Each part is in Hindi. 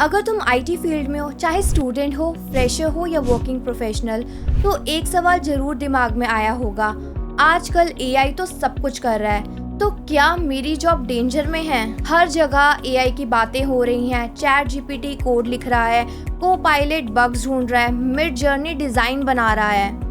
अगर तुम आईटी फील्ड में हो, चाहे स्टूडेंट हो, फ्रेशर हो या वर्किंग प्रोफेशनल, तो एक सवाल जरूर दिमाग में आया होगा। आजकल एआई तो सब कुछ कर रहा है, तो क्या मेरी जॉब डेंजर में है? हर जगह एआई की बातें हो रही हैं। चैट जीपीटी कोड लिख रहा है, को पायलट बग्स ढूंढ रहा है, मिड जर्नी डिजाइन बना रहा है।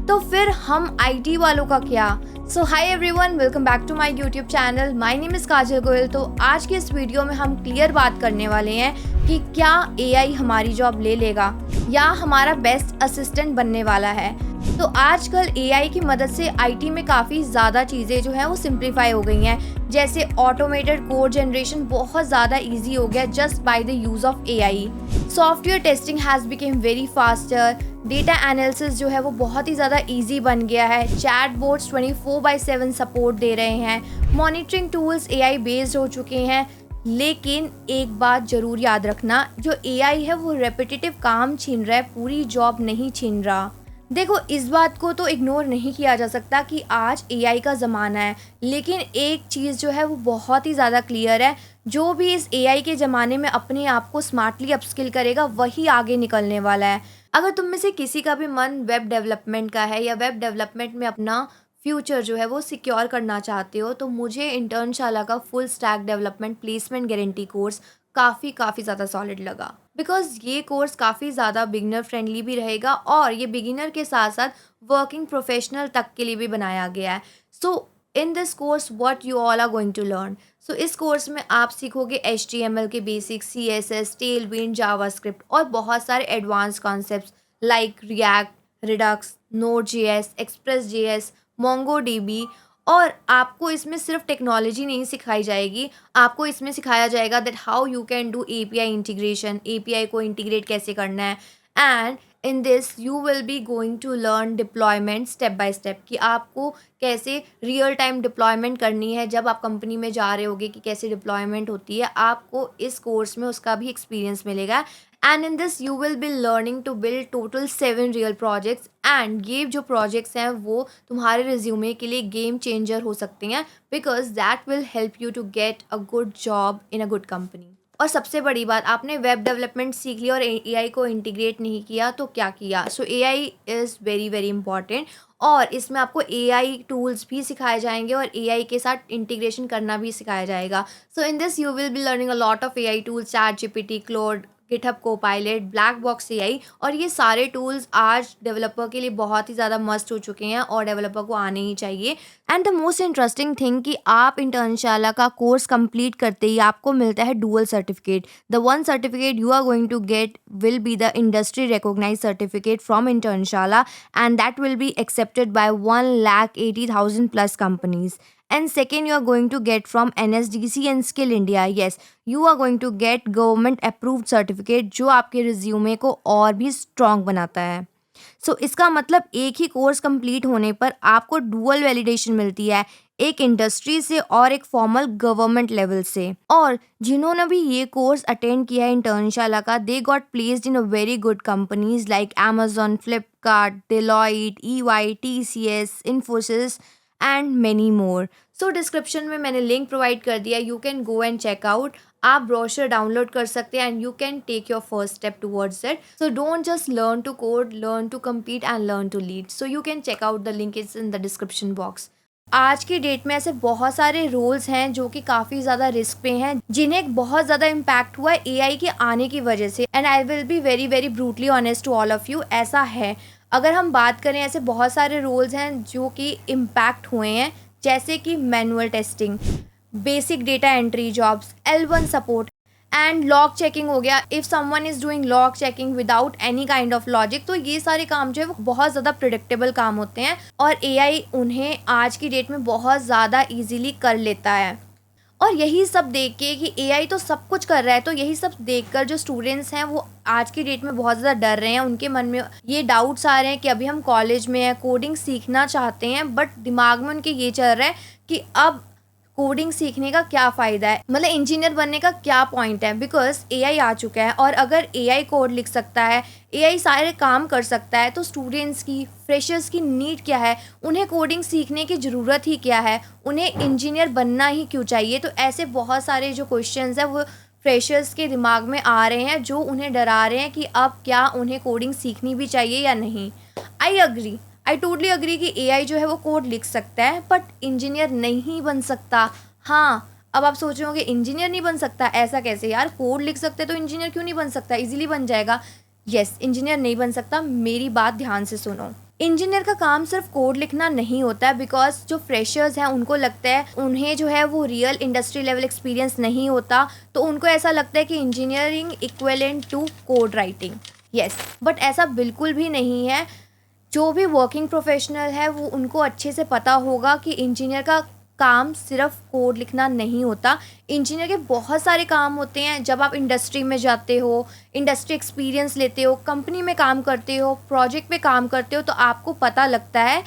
तो फिर हम आईटी वालों का क्या? So hi everyone, welcome back to my YouTube channel. My name is Kajal Goyal. तो आज की इस वीडियो में हम क्लियर बात करने वाले हैं कि क्या एआई हमारी जॉब ले लेगा या हमारा बेस्ट असिस्टेंट बनने वाला है। तो आजकल एआई की मदद से आईटी में काफ़ी ज़्यादा चीज़ें जो हैं वो सिंप्लीफाई हो गई हैं। जैसे ऑटोमेटेड कोड जनरेशन बहुत ज़्यादा इजी हो गया just by the use of AI. Software testing has became very faster. Data analysis जो है वो बहुत ही ज़्यादा इजी बन गया है। चैट बोट्स 24/7 सपोर्ट दे रहे हैं। मॉनिटरिंग टूल्स एआई बेस्ड हो चुके हैं। लेकिन एक बात ज़रूर याद रखना, जो एआई है वो रेपिटेटिव काम छीन रहा है, पूरी जॉब नहीं छीन रहा। देखो, इस बात को तो इग्नोर नहीं किया जा सकता कि आज एआई का ज़माना है, लेकिन एक चीज़ जो है वो बहुत ही ज़्यादा क्लियर है। जो भी इस एआई के ज़माने में अपने आप को स्मार्टली अपस्किल करेगा वही आगे निकलने वाला है। अगर तुम में से किसी का भी मन वेब डेवलपमेंट का है या वेब डेवलपमेंट में अपना फ्यूचर जो है वो सिक्योर करना चाहते हो, तो मुझे इंटर्नशाला का full stack development placement guarantee course काफ़ी ज़्यादा सॉलिड लगा। बिकॉज ये कोर्स काफ़ी ज़्यादा बिगिनर फ्रेंडली भी रहेगा और ये बिगिनर के साथ साथ वर्किंग प्रोफेशनल तक के लिए भी बनाया गया है। So in this course what you all are going to learn. So इस कोर्स में आप सीखोगे HTML के बेसिक्स, CSS, टेलविंड, जावास्क्रिप्ट और बहुत सारे advance concepts like React, Redux, Node JS, Express JS, MongoDB। और आपको इसमें सिर्फ टेक्नोलॉजी नहीं सिखाई जाएगी, आपको इसमें सिखाया जाएगा that how you can do API integration, API को इंटीग्रेट कैसे करना है। And in this you will be going to learn deployment step by step, कि आपको कैसे रियल टाइम डिप्लॉयमेंट करनी है। जब आप कंपनी में जा रहे होगे कि कैसे डिप्लॉयमेंट होती है, आपको इस कोर्स में उसका भी एक्सपीरियंस मिलेगा। And in this you will be learning to build total 7 real projects. एंड ये जो प्रोजेक्ट्स हैं वो तुम्हारे रिज्यूमे के लिए गेम चेंजर हो सकते हैं, because that will help you to get a good job in a good company. और सबसे बड़ी बात, आपने वेब डेवलपमेंट सीख लिया और एआई को इंटीग्रेट नहीं किया तो क्या किया? सो AI is very very important और इसमें आपको एआई टूल्स भी सिखाए जाएंगे और एआई के साथ इंटीग्रेशन करना भी सिखाया जाएगा। So in this you will be learning a lot of AI tools, chat GPT, Claude, GitHub Copilot, black box AI. और ये सारे टूल्स आज डेवलपर के लिए बहुत ही ज़्यादा मस्ट हो चुके हैं और डेवलपर को आने ही चाहिए। And the most interesting thing कि आप इंटर्नशाला का कोर्स कंप्लीट करते ही आपको मिलता है dual certificate. The one certificate you are going to get will be the industry recognised certificate from Internshala, and that will be accepted by 1,80,000 plus companies. And second, you are going to get from NSDC and Skill India. Yes, you are going to get government approved certificate जो आपके रिज्यूमे को और भी स्ट्रॉन्ग बनाता है। सो इसका मतलब एक ही कोर्स कंप्लीट होने पर आपको डुअल वैलिडेशन मिलती है, एक इंडस्ट्री से और एक फॉर्मल गवर्नमेंट लेवल से। और जिन्होंने भी ये कोर्स अटेंड किया है इंटर्नशाला का, they got placed in a very good companies like Amazon, Flipkart, Deloitte, EY, TCS, Infosys and many more. So description में मैंने लिंक प्रोवाइड कर दिया, you can go and check out. आप ब्रोशर डाउनलोड कर सकते हैं and you can take your first step towards it. So don't just learn to code, learn to compete and learn to lead. So you can check out the link is in the description box. आज की डेट में ऐसे बहुत सारे रोल्स हैं जो कि काफ़ी ज़्यादा रिस्क पे हैं, जिन्हें बहुत ज़्यादा इम्पैक्ट हुआ है एआई के आने की वजह से। And I will be very very brutally honest to all of you, ऐसा है। अगर हम बात करें, ऐसे बहुत सारे रोल्स हैं जो कि इम्पैक्ट हुए हैं, जैसे कि manual testing, basic data entry jobs, L1 support and log checking हो गया। If someone is doing log checking without any kind of logic, तो ये सारे काम जो है वो बहुत ज़्यादा प्रिडिक्टेबल काम होते हैं और एआई उन्हें आज की डेट में बहुत ज़्यादा इजीली कर लेता है। और यही सब देख के कि एआई तो सब कुछ कर रहा है, तो यही सब देखकर जो स्टूडेंट्स हैं वो आज की डेट में बहुत ज़्यादा डर रहे हैं। उनके मन में ये डाउट्स आ रहे हैं कि अभी हम कॉलेज में हैं, कोडिंग सीखना चाहते हैं, बट दिमाग में उनके ये चल रहा है कि अब कोडिंग सीखने का क्या फ़ायदा है, मतलब इंजीनियर बनने का क्या पॉइंट है, बिकॉज एआई आ चुका है। और अगर एआई कोड लिख सकता है, एआई सारे काम कर सकता है, तो स्टूडेंट्स की, फ्रेशर्स की नीड क्या है? उन्हें कोडिंग सीखने की ज़रूरत ही क्या है? उन्हें इंजीनियर बनना ही क्यों चाहिए? तो ऐसे बहुत सारे जो क्वेश्चंस हैं वो फ्रेशर्स के दिमाग में आ रहे हैं जो उन्हें डरा रहे हैं कि अब क्या उन्हें कोडिंग सीखनी भी चाहिए या नहीं। आई टोटली अग्री कि एआई जो है वो कोड लिख सकता है बट इंजीनियर नहीं बन सकता। हाँ, अब आप सोच रहे होंगे इंजीनियर नहीं बन सकता, ऐसा कैसे यार, कोड लिख सकते तो इंजीनियर क्यों नहीं बन सकता, इजीली बन जाएगा। यस, इंजीनियर नहीं बन सकता, मेरी बात ध्यान से सुनो। इंजीनियर का काम सिर्फ कोड लिखना नहीं होता है, बिकॉज जो फ्रेशर्स हैं उनको लगता है, उन्हें जो है वो रियल इंडस्ट्री लेवल एक्सपीरियंस नहीं होता, तो उनको ऐसा लगता है कि engineering equivalent to code writing. Yes, but ऐसा बिल्कुल भी नहीं है। जो भी वर्किंग प्रोफेशनल है वो उनको अच्छे से पता होगा कि इंजीनियर का काम सिर्फ कोड लिखना नहीं होता। इंजीनियर के बहुत सारे काम होते हैं। जब आप इंडस्ट्री में जाते हो, इंडस्ट्री एक्सपीरियंस लेते हो, कंपनी में काम करते हो, प्रोजेक्ट पे काम करते हो, तो आपको पता लगता है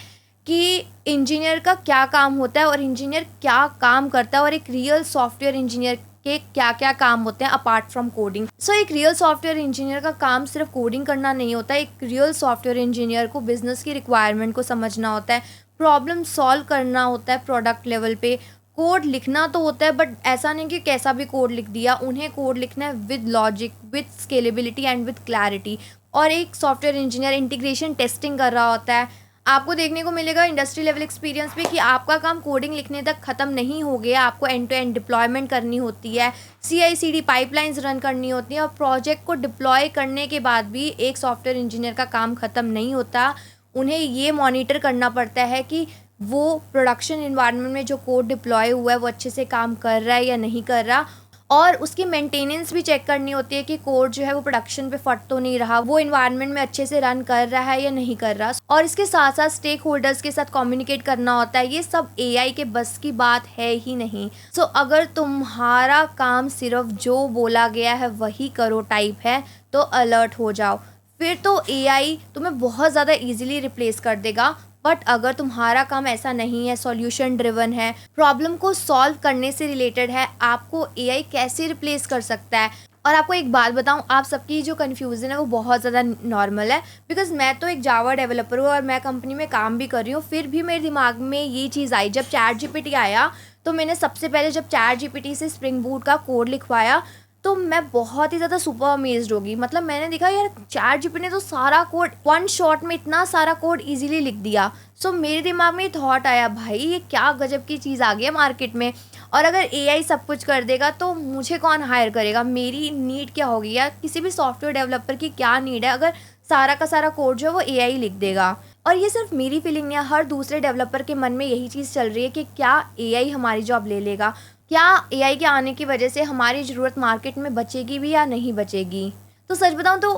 कि इंजीनियर का क्या काम होता है और इंजीनियर क्या काम करता है और एक रियल सॉफ्टवेयर इंजीनियर के क्या क्या काम होते हैं अपार्ट फ्रॉम कोडिंग। सो एक रियल सॉफ्टवेयर इंजीनियर का काम सिर्फ कोडिंग करना नहीं होता। एक रियल सॉफ्टवेयर इंजीनियर को बिजनेस की रिक्वायरमेंट को समझना होता है, प्रॉब्लम सॉल्व करना होता है प्रोडक्ट लेवल पे। कोड लिखना तो होता है बट ऐसा नहीं कि कैसा भी कोड लिख दिया, उन्हें कोड लिखना है with logic, with scalability and with clarity. और एक सॉफ्टवेयर इंजीनियर इंटीग्रेशन टेस्टिंग कर रहा होता है। आपको देखने को मिलेगा इंडस्ट्री लेवल एक्सपीरियंस में कि आपका काम कोडिंग लिखने तक ख़त्म नहीं हो गया, आपको एंड टू एंड डिप्लॉयमेंट करनी होती है, CI/CD पाइपलाइंस रन करनी होती है, और प्रोजेक्ट को डिप्लॉय करने के बाद भी एक सॉफ्टवेयर इंजीनियर का काम ख़त्म नहीं होता। उन्हें ये मॉनिटर करना पड़ता है कि वो प्रोडक्शन इन्वायरमेंट में जो कोड डिप्लॉय हुआ है वो अच्छे से काम कर रहा है या नहीं कर रहा, और उसकी मेंटेनेंस भी चेक करनी होती है कि कोड जो है वो प्रोडक्शन पे फट तो नहीं रहा, वो इन्वायरमेंट में अच्छे से रन कर रहा है या नहीं कर रहा। और इसके साथ साथ स्टेक होल्डर्स के साथ कम्युनिकेट करना होता है। ये सब एआई के बस की बात है ही नहीं। सो अगर तुम्हारा काम सिर्फ जो बोला गया है वही करो टाइप है तो अलर्ट हो जाओ, फिर तो एआई तुम्हें बहुत ज़्यादा इजीली रिप्लेस कर देगा। बट अगर तुम्हारा काम ऐसा नहीं है, सॉल्यूशन ड्रिवन है, प्रॉब्लम को सॉल्व करने से रिलेटेड है, आपको एआई कैसे रिप्लेस कर सकता है। और आपको एक बात बताऊं, आप सबकी जो कन्फ्यूज़न है वो बहुत ज़्यादा नॉर्मल है, बिकॉज मैं तो एक जावा डेवलपर हूँ और मैं कंपनी में काम भी कर रही हूँ। फिर भी मेरे दिमाग में ये चीज़ आई, जब ChatGPT आया तो मैंने सबसे पहले जब ChatGPT से स्प्रिंग बूट का कोड लिखवाया तो मैं बहुत ही ज़्यादा सुपर अमेज्ड होगी। मतलब मैंने देखा यार ChatGPT ने तो सारा कोड वन शॉट में इतना सारा कोड इजीली लिख दिया। सो मेरे दिमाग में ये थॉट आया, भाई ये क्या गजब की चीज़ आ गई है मार्केट में, और अगर एआई सब कुछ कर देगा तो मुझे कौन हायर करेगा, मेरी नीड क्या होगी, या किसी भी सॉफ्टवेयर डेवलपर की क्या नीड है अगर सारा का सारा कोड जो है वो एआई लिख देगा। और ये सिर्फ मेरी फीलिंग नहीं है, हर दूसरे डेवलपर के मन में यही चीज़ चल रही है कि क्या एआई हमारी जॉब ले लेगा, क्या एआई के आने की वजह से हमारी ज़रूरत मार्केट में बचेगी भी या नहीं बचेगी। तो सच बताऊं तो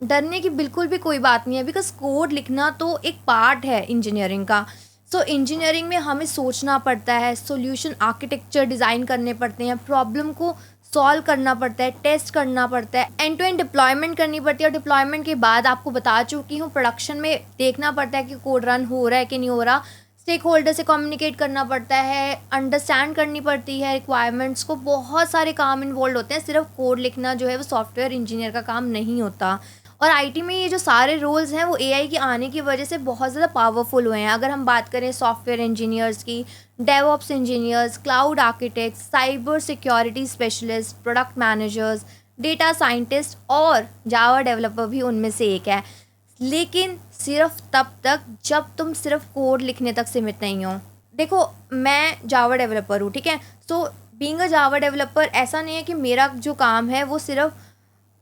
डरने की बिल्कुल भी कोई बात नहीं है, बिकॉज कोड लिखना तो एक पार्ट है इंजीनियरिंग का। सो इंजीनियरिंग में हमें सोचना पड़ता है, सॉल्यूशन आर्किटेक्चर डिज़ाइन करने पड़ते हैं, प्रॉब्लम को सॉल्व करना पड़ता है, टेस्ट करना पड़ता है, एंड टू एंड डिप्लॉयमेंट करनी पड़ती है। और डिप्लॉयमेंट के बाद आपको बता चुकी हूँ प्रोडक्शन में देखना पड़ता है कि कोड रन हो रहा है कि नहीं हो रहा, स्टेक होल्डर से कम्युनिकेट करना पड़ता है, अंडरस्टैंड करनी पड़ती है रिक्वायरमेंट्स को, बहुत सारे काम इन्वॉल्व होते हैं। सिर्फ कोड लिखना जो है वो सॉफ्टवेयर इंजीनियर का काम नहीं होता। और आईटी में ये जो सारे रोल्स हैं वो एआई के आने की वजह से बहुत ज़्यादा पावरफुल हुए हैं। अगर हम बात करें सॉफ्टवेयर इंजीनियर्स की, DevOps engineers, cloud architects, cyber security specialist, product managers, data scientist और जावा डेवलपर भी उनमें से एक है। लेकिन सिर्फ तब तक जब तुम सिर्फ कोड लिखने तक सीमित नहीं हो। देखो मैं जावा डेवलपर हूँ, ठीक है। So being a Java developer ऐसा नहीं है कि मेरा जो काम है वो सिर्फ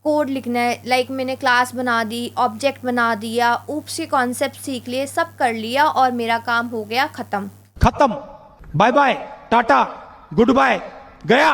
कोड लिखना है। लाइक मैंने क्लास बना दी, ऑब्जेक्ट बना दिया, ऊप्स के कॉन्सेप्ट सीख लिए, सब कर लिया और मेरा काम हो गया ख़त्म। Bye bye tata goodbye गया।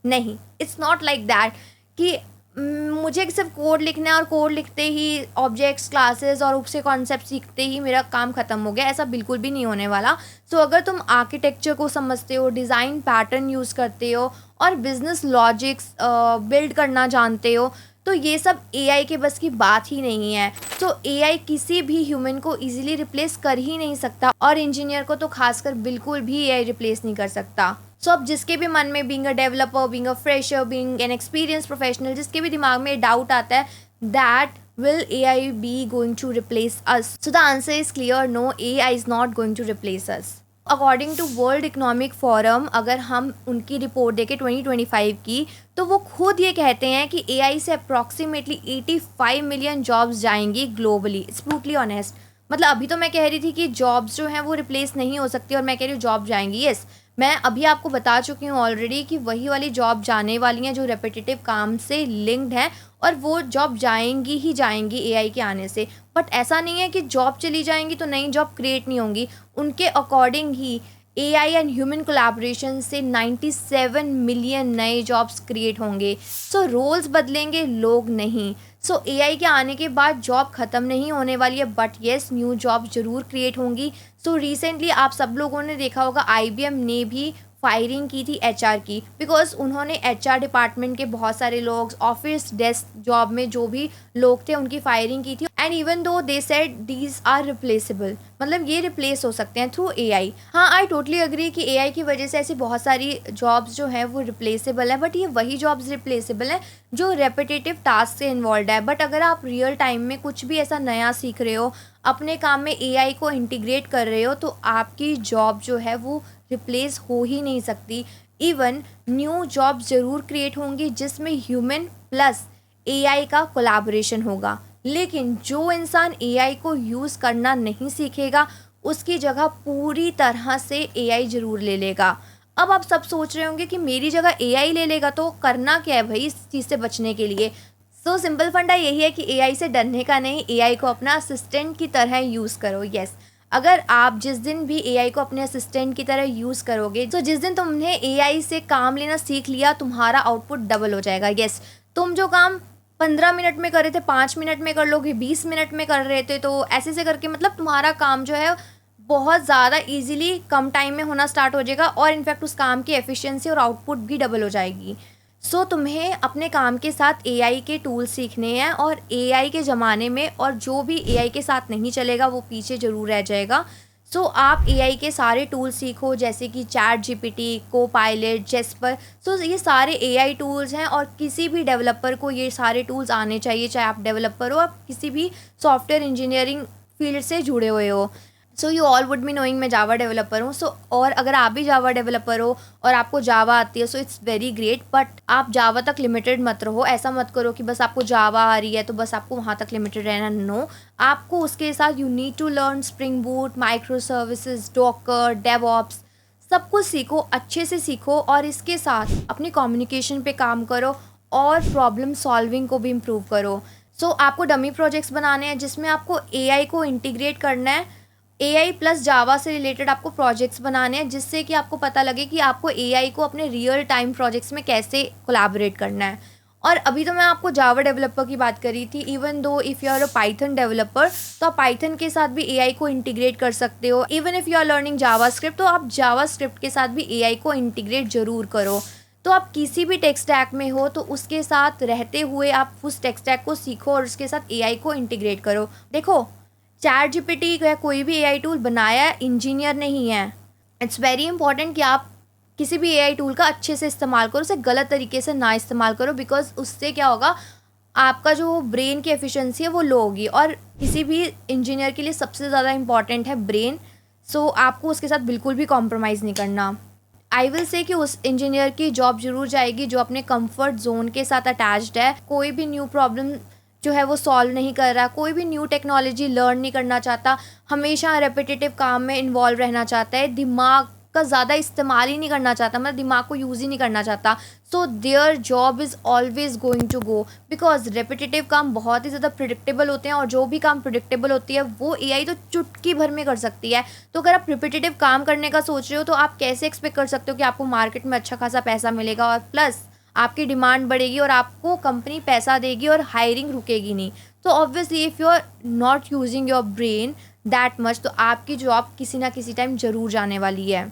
नहीं, इट्स नॉट लाइक दैट कि मुझे सिर्फ कोड लिखना है और कोड लिखते ही ऑब्जेक्ट्स, क्लासेस और उससे कॉन्सेप्ट सीखते ही मेरा काम ख़त्म हो गया, ऐसा बिल्कुल भी नहीं होने वाला। सो अगर तुम आर्किटेक्चर को समझते हो, डिज़ाइन पैटर्न यूज़ करते हो और बिजनेस लॉजिक्स बिल्ड करना जानते हो, तो ये सब एआई के बस की बात ही नहीं है। तो एआई किसी भी ह्यूमन को इजीली रिप्लेस कर ही नहीं सकता, और इंजीनियर को तो खासकर बिल्कुल भी एआई रिप्लेस नहीं कर सकता। सो अब जिसके भी मन में, being a developer, being a fresher, being an experience professional, जिसके भी दिमाग में डाउट आता है that will AI be going to replace us? So the answer is clear, no, AI is not going to replace us. According to World Economic Forum, अगर हम उनकी रिपोर्ट देखें 2025 की, तो वो खुद ये कहते हैं कि एआई से अप्रॉक्सीमेटली 85 मिलियन जॉब्स जाएंगी ग्लोबली। It's brutally honest. मतलब अभी तो मैं कह रही थी कि जॉब्स जो हैं वो रिप्लेस नहीं हो सकती, और मैं कह रही हूँ जॉब जाएंगी। यस, मैं अभी आपको बता चुकी हूँ ऑलरेडी कि वही वाली जॉब जाने वाली हैं जो रेपिटेटिव काम से लिंक्ड हैं, और वो जॉब जाएंगी ही जाएंगी एआई के आने से। बट ऐसा नहीं है कि जॉब चली जाएंगी तो नई जॉब क्रिएट नहीं होंगी। उनके according he AI and human collaboration से 97 मिलियन नए जॉब्स क्रिएट होंगे। सो रोल्स बदलेंगे, लोग नहीं। सो एआई के आने के बाद जॉब ख़त्म नहीं होने वाली है, बट येस न्यू जॉब ज़रूर क्रिएट होंगी। सो रिसेंटली आप सब लोगों ने देखा होगा आईबीएम ने भी फायरिंग की थी एचआर की, बिकॉज उन्होंने एचआर डिपार्टमेंट के बहुत सारे लोग, ऑफिस डेस्क जॉब में जो भी लोग थे उनकी फायरिंग की थी। And even though they said these are replaceable, मतलब ये रिप्लेस हो सकते हैं थ्रू एआई। हाँ, आई टोटली अग्री कि एआई की वजह से ऐसी बहुत सारी जॉब्स जो हैं वो रिप्लेसेबल है, बट ये वही जॉब्स रिप्लेसेबल हैं जो रेपिटेटिव टास्क से इन्वॉल्व है। बट अगर आप रियल टाइम में कुछ भी ऐसा नया सीख रहे हो, अपने काम में एआई को इंटीग्रेट कर रहे हो, तो आपकी जॉब जो है वो रिप्लेस हो ही नहीं सकती। इवन न्यू जॉब ज़रूर क्रिएट होंगी जिसमें ह्यूमन प्लस एआई का कोलैबोरेशन होगा। लेकिन जो इंसान एआई को यूज़ करना नहीं सीखेगा उसकी जगह पूरी तरह से एआई ज़रूर ले लेगा। अब आप सब सोच रहे होंगे कि मेरी जगह एआई ले लेगा, तो करना क्या है भाई इस चीज़ से बचने के लिए। सो सिंपल फंडा यही है कि एआई से डरने का नहीं, एआई को अपना असिस्टेंट की तरह यूज़ करो। यस, अगर आप जिस दिन भी एआई को अपने असिस्टेंट की तरह यूज़ करोगे, तो जिस दिन तुमने एआई से काम लेना सीख लिया, तुम्हारा आउटपुट डबल हो जाएगा। यस, तुम जो काम 15 मिनट में कर रहे थे 5 मिनट में कर लोगे, 20 मिनट में कर रहे थे, तो ऐसे से करके मतलब तुम्हारा काम जो है बहुत ज़्यादा इजीली कम टाइम में होना स्टार्ट हो जाएगा, और इनफैक्ट उस काम की एफिशिएंसी और आउटपुट भी डबल हो जाएगी। सो तुम्हें अपने काम के साथ एआई के टूल सीखने हैं, और एआई के ज़माने में और जो भी एआई के साथ नहीं चलेगा वो पीछे ज़रूर रह जाएगा। सो आप एआई के सारे टूल सीखो, जैसे कि चैट जीपीटी, कोपायलट, जेस्पर। सो ये सारे एआई टूल्स हैं, और किसी भी डेवलपर को ये सारे टूल्स आने चाहिए, चाहे आप डेवलपर हो, आप किसी भी सॉफ्टवेयर इंजीनियरिंग फील्ड से जुड़े हुए हो। So you all would be knowing मैं जावा डेवलपर हूँ। सो और अगर आप भी जावा डेवलपर हो और आपको जावा आती है, so it's very great, but आप जावा तक लिमिटेड मत रहो। ऐसा मत करो कि बस आपको जावा आ रही है तो बस आपको वहाँ तक लिमिटेड रहना। नो, आपको उसके साथ you need to learn Spring Boot, microservices, Docker, DevOps, सब कुछ सीखो, अच्छे से सीखो, और इसके साथ अपनी कम्युनिकेशन पे काम करो और प्रॉब्लम सॉल्विंग को भी इम्प्रूव करो। सो आपको डमी प्रोजेक्ट्स बनाने हैं जिसमें आपको एआई को इंटीग्रेट करना है, एआई प्लस जावा से रिलेटेड आपको प्रोजेक्ट्स बनाने हैं, जिससे कि आपको पता लगे कि आपको एआई को अपने रियल टाइम प्रोजेक्ट्स में कैसे कोलैबोरेट करना है। और अभी तो मैं आपको जावा डेवलपर की बात करी थी। Even though if you are a Python developer, तो आप पाइथन के साथ भी एआई को इंटीग्रेट कर सकते हो। Even if you are learning JavaScript, तो आप जावा स्क्रिप्ट के साथ भी एआई को इंटीग्रेट ज़रूर करो। तो आप किसी भी टेक स्टैक में हो तो उसके साथ रहते हुए आप उस टेक स्टैक को सीखो और उसके साथ एआई को इंटीग्रेट करो। देखो, चैट जीपीटी या कोई भी एआई टूल बनाया इंजीनियर नहीं है। इट्स वेरी इंपॉर्टेंट कि आप किसी भी एआई टूल का अच्छे से इस्तेमाल करो, उसे गलत तरीके से ना इस्तेमाल करो, बिकॉज उससे क्या होगा, आपका जो ब्रेन की एफिशिएंसी है वो लो होगी, और किसी भी इंजीनियर के लिए सबसे ज़्यादा इंपॉर्टेंट है ब्रेन। सो आपको उसके साथ बिल्कुल भी कॉम्प्रोमाइज़ नहीं करना। आई विल से कि उस इंजीनियर की जॉब जरूर जाएगी जो अपने कंफर्ट जोन के साथ अटैच्ड है, कोई भी न्यू प्रॉब्लम जो है वो सॉल्व नहीं कर रहा, कोई भी न्यू टेक्नोलॉजी लर्न नहीं करना चाहता, हमेशा रेपिटेटिव काम में इन्वॉल्व रहना चाहता है, दिमाग का ज़्यादा इस्तेमाल ही नहीं करना चाहता, मतलब दिमाग को यूज़ ही नहीं करना चाहता। So their job is always going to go, because repetitive काम बहुत ही ज़्यादा प्रिडिक्टेबल होते हैं, और जो भी काम प्रिडिक्टेबल होती है वो एआई तो चुटकी भर में कर सकती है। तो अगर आप रिपीटेटिव काम करने का सोच रहे हो तो आप कैसे एक्सपेक्ट कर सकते हो कि आपको मार्केट में अच्छा खासा पैसा मिलेगा, और प्लस आपकी डिमांड बढ़ेगी और आपको कंपनी पैसा देगी और हायरिंग रुकेगी नहीं। तो obviously if you are not using your brain that much, तो आपकी जॉब किसी ना किसी टाइम ज़रूर जाने वाली है।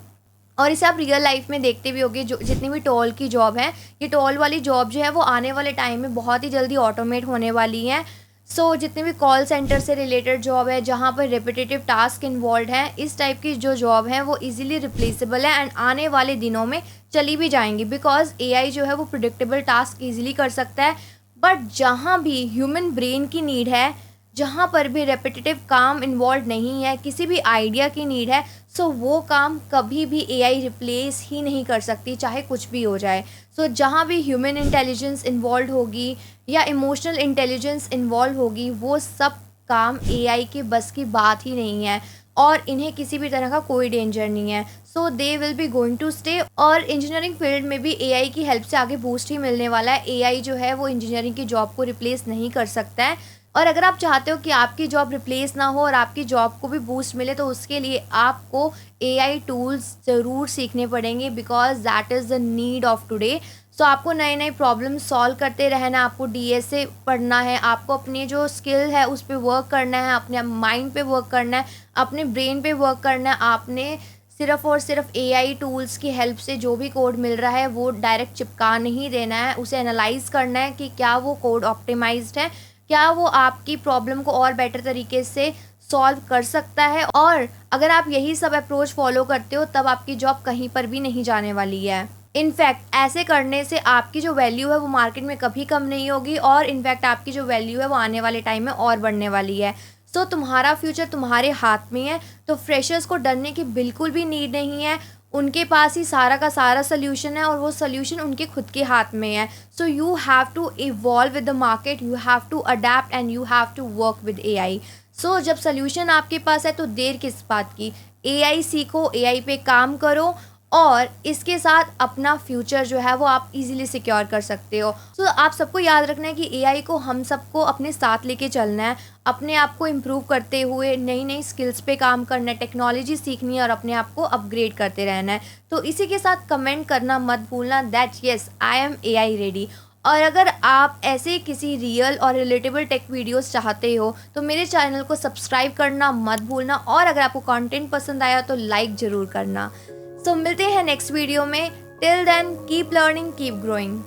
और इसे आप रियल लाइफ में देखते भी होगे, जो जितनी भी टोल की जॉब है, ये टोल वाली जॉब जो है वो आने वाले टाइम में बहुत ही जल्दी ऑटोमेट होने वाली है। सो जितने भी कॉल सेंटर से रिलेटेड जॉब है जहाँ पर रिपीटेटिव टास्क इन्वॉल्व हैं, इस टाइप की जो जॉब है वो इजीली रिप्लेसेबल है, एंड आने वाले दिनों में चली भी जाएंगी, बिकॉज एआई जो है वो प्रिडिक्टेबल टास्क इजीली कर सकता है। बट जहाँ भी ह्यूमन ब्रेन की नीड है, जहाँ पर भी रेपिटेटिव काम इन्वॉल्व नहीं है, किसी भी आइडिया की नीड है, सो वो काम कभी भी एआई रिप्लेस ही नहीं कर सकती, चाहे कुछ भी हो जाए। सो जहाँ भी ह्यूमन इंटेलिजेंस इन्वॉल्व होगी या इमोशनल इंटेलिजेंस इन्वॉल्व होगी, वो सब काम एआई के बस की बात ही नहीं है और इन्हें किसी भी तरह का कोई डेंजर नहीं है। So they will be going to stay. और इंजीनियरिंग फील्ड में भी एआई की हेल्प से आगे बूस्ट ही मिलने वाला है। एआई जो है वो इंजीनियरिंग की जॉब को रिप्लेस नहीं कर सकता है। और अगर आप चाहते हो कि आपकी जॉब रिप्लेस ना हो और आपकी जॉब को भी बूस्ट मिले, तो उसके लिए आपको एआई टूल्स ज़रूर सीखने पड़ेंगे, because that is the need of today. So आपको नए नए प्रॉब्लम सॉल्व करते रहना, आपको डीएसए पढ़ना है, आपको अपनी जो स्किल है उस पर वर्क करना है, अपने माइंड पे वर्क करना है, अपने ब्रेन पे वर्क करना है। आपने सिर्फ़ और सिर्फ एआई टूल्स की हेल्प से जो भी कोड मिल रहा है वो डायरेक्ट चिपका नहीं देना है, उसे एनालाइज़ करना है कि क्या वो कोड ऑप्टिमाइज्ड है, क्या वो आपकी प्रॉब्लम को और बेटर तरीके से सॉल्व कर सकता है। और अगर आप यही सब अप्रोच फॉलो करते हो, तब आपकी जॉब कहीं पर भी नहीं जाने वाली है। इनफैक्ट ऐसे करने से आपकी जो वैल्यू है वो मार्केट में कभी कम नहीं होगी, और इनफैक्ट आपकी जो वैल्यू है वो आने वाले टाइम में और बढ़ने वाली है। सो तुम्हारा फ्यूचर तुम्हारे हाथ में है, तो फ्रेशर्स को डरने की बिल्कुल भी नीड नहीं है। उनके पास ही सारा का सारा सोल्यूशन है और वो सोल्यूशन उनके खुद के हाथ में है। So you have to evolve with the market, you have to adapt and you have to work with AI. So जब सोल्यूशन आपके पास है तो देर किस बात की, एआई सीखो, एआई पे काम करो और इसके साथ अपना फ्यूचर जो है वो आप इजीली सिक्योर कर सकते हो। सो आप सबको याद रखना है कि एआई को हम सबको अपने साथ लेके चलना है, अपने आप को इम्प्रूव करते हुए नई नई स्किल्स पे काम करना है, टेक्नोलॉजी सीखनी है और अपने आप को अपग्रेड करते रहना है। तो इसी के साथ कमेंट करना मत भूलना that yes I am AI ready. और अगर आप ऐसे किसी रियल और रिलेटेबल टेक वीडियोस चाहते हो तो मेरे चैनल को सब्सक्राइब करना मत भूलना, और अगर आपको कंटेंट पसंद आया तो लाइक ज़रूर करना। सो मिलते हैं नेक्स्ट वीडियो में। Till then keep learning, keep growing.